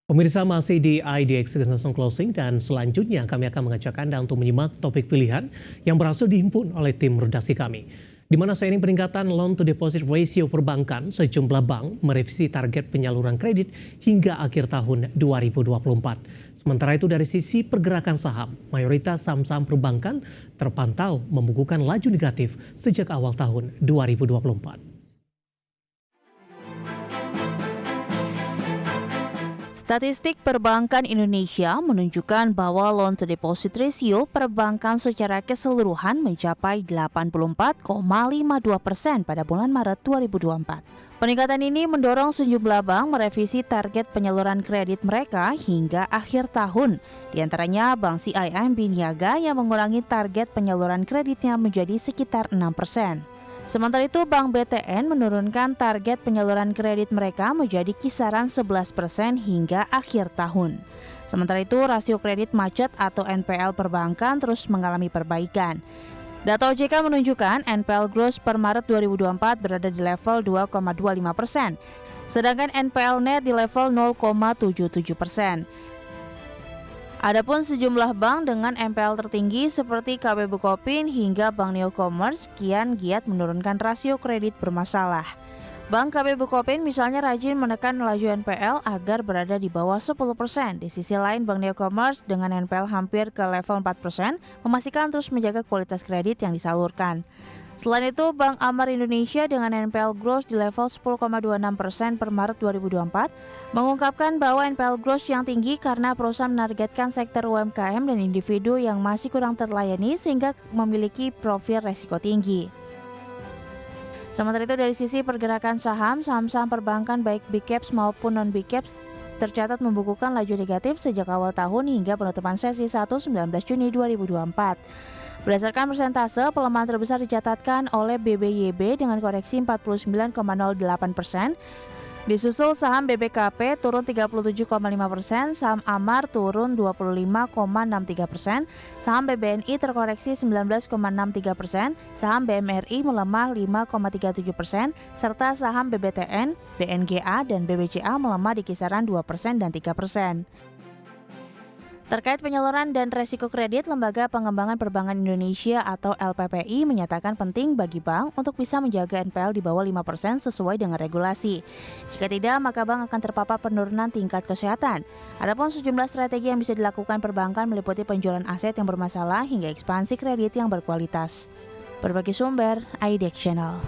Pemirsa masih di IDX Langsung Closing dan selanjutnya kami akan mengajak Anda untuk menyimak topik pilihan yang berhasil dihimpun oleh tim redaksi kami. Di mana seiring peningkatan loan to deposit ratio perbankan, sejumlah bank merevisi target penyaluran kredit hingga akhir tahun 2024. Sementara itu dari sisi pergerakan saham, mayoritas saham-saham perbankan terpantau membukukan laju negatif sejak awal tahun 2024. Statistik perbankan Indonesia menunjukkan bahwa loan to deposit ratio perbankan secara keseluruhan mencapai 84,52% pada bulan Maret 2024. Peningkatan ini mendorong sejumlah bank merevisi target penyaluran kredit mereka hingga akhir tahun. Di antaranya Bank CIMB Niaga yang mengurangi target penyaluran kreditnya menjadi sekitar 6%. Sementara itu, Bank BTN menurunkan target penyaluran kredit mereka menjadi kisaran 11% hingga akhir tahun. Sementara itu, rasio kredit macet atau NPL perbankan terus mengalami perbaikan. Data OJK menunjukkan NPL gross per Maret 2024 berada di level 2,25%, sedangkan NPL net di level 0,77%. Adapun sejumlah bank dengan NPL tertinggi seperti KB Bukopin hingga Bank Neo Commerce kian giat menurunkan rasio kredit bermasalah. Bank KB Bukopin misalnya rajin menekan laju NPL agar berada di bawah 10%. Di sisi lain, Bank Neo Commerce dengan NPL hampir ke level 4% memastikan terus menjaga kualitas kredit yang disalurkan. Selain itu, Bank Amar Indonesia dengan NPL gross di level 10,26% per Maret 2024 mengungkapkan bahwa NPL gross yang tinggi karena perusahaan menargetkan sektor UMKM dan individu yang masih kurang terlayani sehingga memiliki profil resiko tinggi. Sementara itu dari sisi pergerakan saham-saham perbankan baik Big Caps maupun non Big Caps tercatat membukukan laju negatif sejak awal tahun hingga penutupan sesi 1 19 Juni 2024. Berdasarkan persentase, pelemahan terbesar dicatatkan oleh BBYB dengan koreksi 49,08%, disusul saham BBKP turun 37,5%, saham Amar turun 25,63%, saham BBNI terkoreksi 19,63%, saham BMRI melemah 5,37%, serta saham BBTN, BNGA, dan BBCA melemah di kisaran 2% dan 3%. Terkait penyaluran dan resiko kredit, Lembaga Pengembangan Perbankan Indonesia atau LPPI menyatakan penting bagi bank untuk bisa menjaga NPL di bawah 5% sesuai dengan regulasi. Jika tidak, maka bank akan terpapar penurunan tingkat kesehatan. Adapun sejumlah strategi yang bisa dilakukan perbankan meliputi penjualan aset yang bermasalah hingga ekspansi kredit yang berkualitas. Berbagai sumber, IDX Channel.